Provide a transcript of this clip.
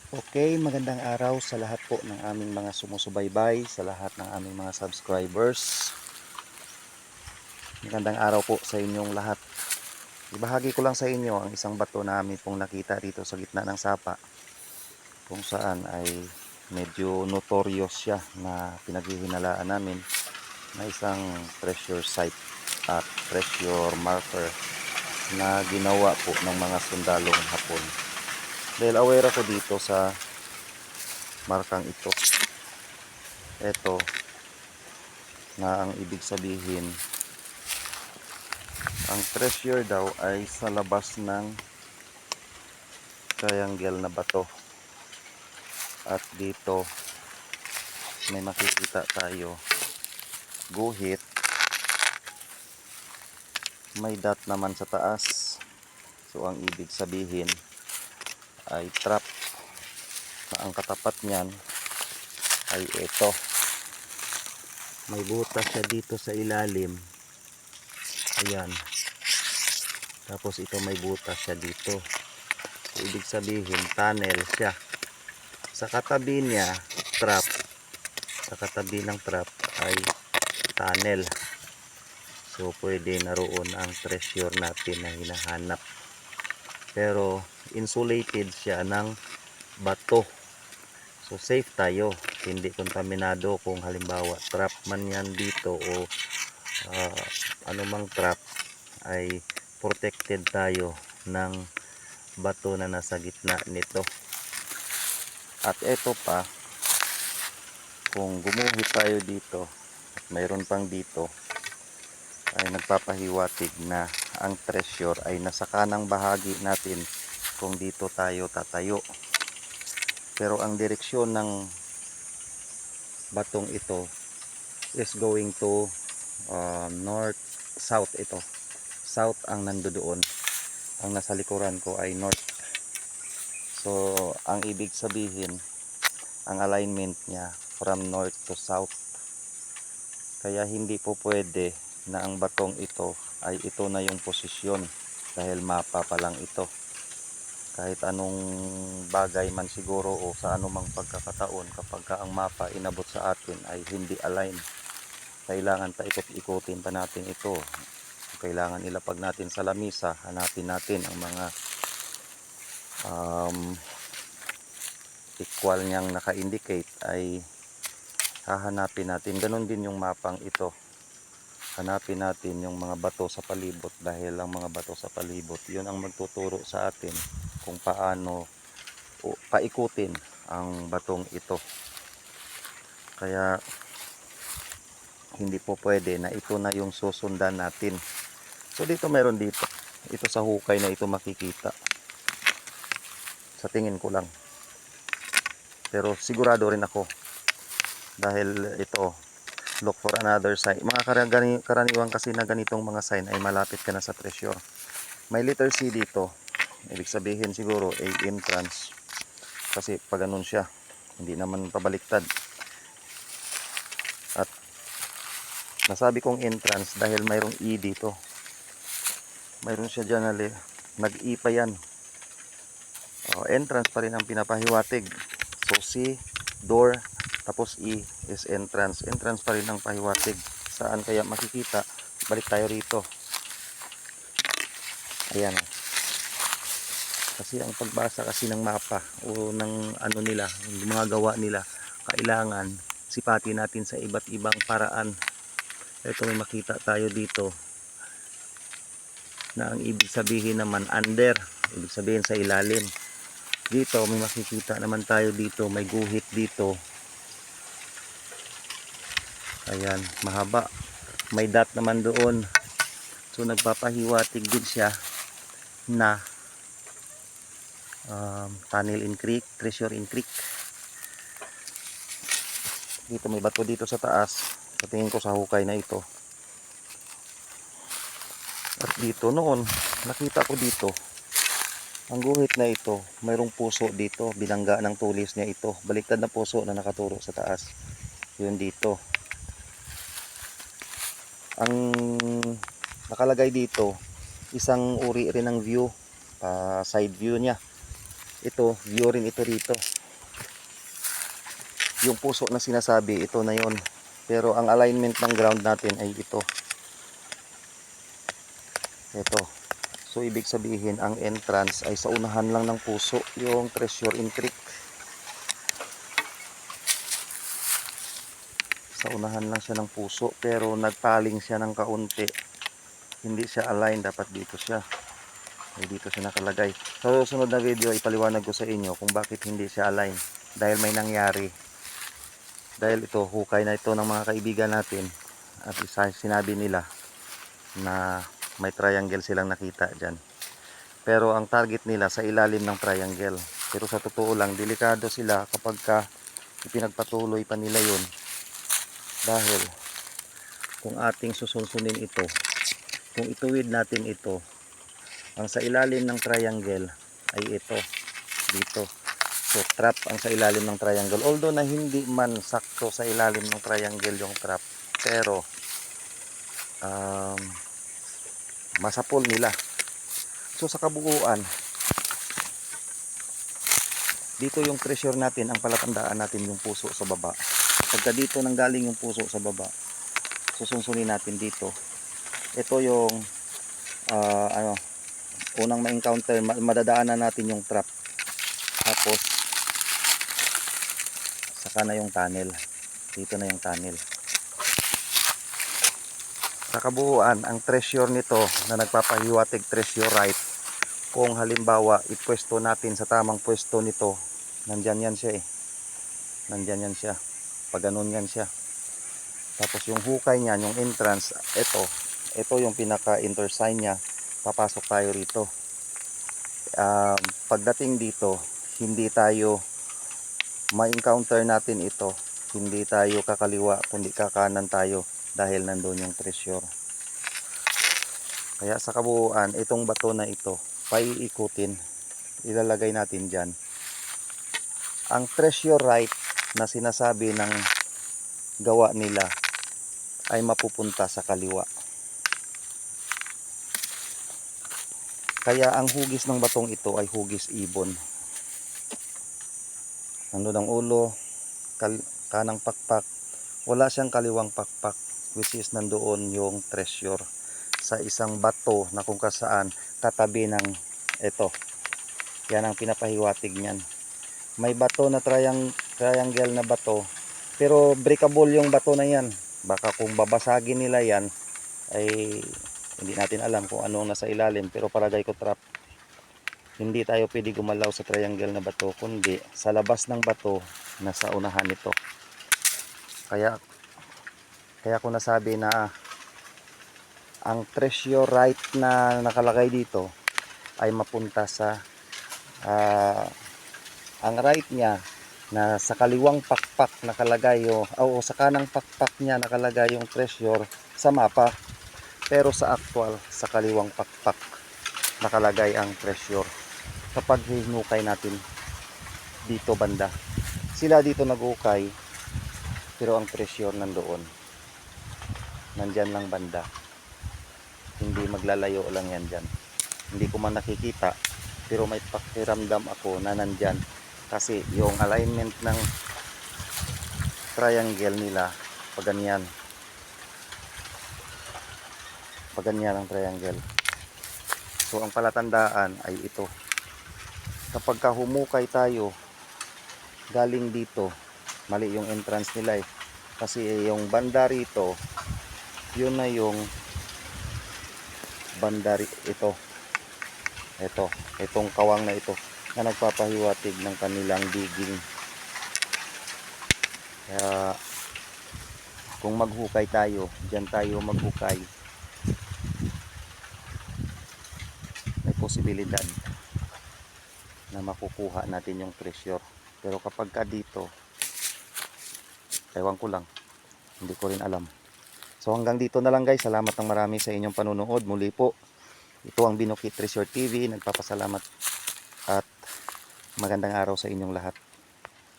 Okay, magandang araw sa lahat po ng aming mga sumusubaybay, sa lahat ng aming mga subscribers. Magandang araw po sa inyong lahat. Ibahagi ko lang sa inyo ang isang bato na amin pong nakita dito sa gitna ng sapa, kung saan ay medyo notorious siya na pinaghihinalaan namin na isang treasure site at treasure marker na ginawa po ng mga sundalong Hapon. Dahil aware ako dito sa markang ito. Ito na ang ibig sabihin, ang treasure daw ay sa labas ng triangle na bato. At dito may makikita tayo guhit, may dot naman sa taas. So ang ibig sabihin ay trap, na ang katapat niyan ay ito. May butas siya dito sa ilalim. Ayan. Tapos ito may butas siya dito. So, ibig sabihin tunnel siya. Sa katabi niya, trap. Sa katabi ng trap ay tunnel. So pwede naroon ang treasure natin na hinahanap. Pero insulated siya ng bato. So safe tayo, hindi kontaminado kung halimbawa trap man yan dito o anumang trap, ay protected tayo ng bato na nasa gitna nito. At ito pa, kung gumuhit tayo dito at mayroon pang dito, ay nagpapahiwatig na ang treasure ay nasa kanang bahagi natin kung dito tayo tatayo. Pero ang direksyon ng batong ito is going to north south. Ito south ang nandoon, ang nasa likuran ko ay north. So ang ibig sabihin, ang alignment niya from north to south. Kaya hindi po pwede na ang batong ito ay ito na yung posisyon, dahil mapa pa lang ito. Kahit anong bagay man siguro o sa anumang pagkakataon, kapag ka ang mapa inabot sa atin ay hindi align, kailangan pa ikot-ikutin pa natin ito. Kailangan ilapag natin sa lamisa, hanapin natin ang mga equal niyang naka-indicate, ay hahanapin natin. Ganon din yung mapang ito, hanapin natin yung mga bato sa palibot, dahil ang mga bato sa palibot yun ang magtuturo sa atin kung paano o paikutin ang batong ito. Kaya hindi po pwede na ito na yung susundan natin. So dito meron dito, ito sa hukay na ito makikita, sa tingin ko lang, pero sigurado rin ako, dahil ito, look for another sign. Mga karaniwang kasi na ganitong mga sign ay malapit ka na sa treasure. May letter C dito, ibig sabihin siguro ay entrance, kasi pag ganun siya, hindi naman pabaliktad. At nasabi kong entrance dahil mayroong E dito, mayroon siya dyan na nag-E pa yan. Entrance pa rin ang pinapahiwatig. So C, door, tapos E is entrance. Entrance pa rin ang pahiwatig. Saan kaya makikita? Balik tayo rito. Ayan. Kasi ang pagbasa kasi ng mapa o ng ano nila, yung mga gawa nila, kailangan sipati natin sa iba't ibang paraan. Ito, may makita tayo dito na ang ibig sabihin naman under, ibig sabihin sa ilalim. Dito may makikita naman tayo dito, may guhit dito. Ayan, mahaba. May dot naman doon. So nagpapahiwatig din siya na tunnel in creek, treasure in creek. Dito may bato dito sa taas. Sa tingin ko sa hukay na ito. At dito noon, nakita ko dito, ang guhit na ito, mayroong puso dito. Binangga ng tulis niya ito. Baliktad na puso na nakaturo sa taas. Yun dito. Ang nakalagay dito, isang uri rin ng view, side view niya. Ito, view rin ito rito. yung puso na sinasabi, ito na yon. Pero ang alignment ng ground natin ay ito. Ito. So ibig sabihin ang entrance ay sa unahan lang ng puso, yung treasure intake. Sa unahan lang siya ng puso, pero nagpaling siya ng kaunti. Hindi siya align, dapat dito siya. Ay dito siya nakalagay. Sa susunod na video, ipaliwanag ko sa inyo kung bakit hindi siya align. Dahil may nangyari. Dahil ito, hukay na ito ng mga kaibigan natin. At isa sinabi nila na may triangle silang nakita dyan. Pero ang target nila sa ilalim ng triangle. Pero sa totoo lang, delikado sila kapag ipinagpatuloy pa nila yun. Dahil kung ating susunsunin ito, kung ituwid natin ito, ang sa ilalim ng triangle ay ito, dito. So trap ang sa ilalim ng triangle. Although na hindi man sakto sa ilalim ng triangle yung trap, pero masapol nila. So sa kabuuan, dito yung treasure natin, ang palatandaan natin yung puso sa baba. Pagka dito nanggaling yung puso sa baba, susunsunin natin dito. Ito yung unang ma-encounter, madadaanan natin yung trap. Tapos saka na yung tunnel. Dito na yung tunnel. Sa kabuuan, ang treasure nito na nagpapahiwatig treasurite, kung halimbawa ipwesto natin sa tamang pwesto nito, nandyan yan siya nandyan yan siya, pag ganun yan siya. Tapos yung hukay niyan, yung entrance, ito yung pinaka intersign niya. Papasok tayo rito. Pagdating dito, hindi tayo ma-encounter natin ito, hindi tayo kakaliwa kundi kakanan tayo dahil nandun yung treasure. Kaya sa kabuuan, itong bato na ito, paiikutin, ilalagay natin dyan. Ang treasurite na sinasabi ng gawa nila ay mapupunta sa kaliwa. Kaya ang hugis ng batong ito ay hugis ibon. Nandun ang ulo, kanang pakpak, wala siyang kaliwang pakpak, which is nandoon yung treasure sa isang bato na kung kasaan katabi ng ito. Yan ang pinapahiwatig niyan. May bato na triangle na bato, pero breakable yung bato na yan. Baka kung babasagin nila yan, ay hindi natin alam kung anong nasa ilalim, pero palagay ko trap. Hindi tayo pwede gumalaw sa triangle na bato, kundi sa labas ng bato na sa unahan nito. Kaya ko nasabi na ang treasurite na nakalagay dito ay mapunta sa ang right niya na sa kaliwang pakpak nakalagay sa kanang pakpak niya nakalagay yung treasure sa mapa, pero sa actual sa kaliwang pakpak nakalagay ang treasure. Kapag hinukay natin dito banda, sila dito nagukay, pero ang treasure nandoon, nandyan lang banda, hindi maglalayo lang yan dyan. Hindi ko man nakikita, pero may pakiramdam ako na nandyan, kasi yung alignment ng triangle nila paganyan ang triangle. So ang palatandaan ay ito. Kapag humukay tayo galing dito, mali yung entrance nila kasi yung banda rito, yun na yung banda itong kawang na ito na nagpapahiwatig ng kanilang digging. Kaya kung maghukay tayo, dyan tayo maghukay, may posibilidad na makukuha natin yung treasure. Pero kapag dito, ewan ko lang, hindi ko rin alam. So hanggang dito na lang guys. Salamat ng marami sa inyong panunood. Muli po, ito ang Binukid Treasure TV. Nagpapasalamat at magandang araw sa inyong lahat.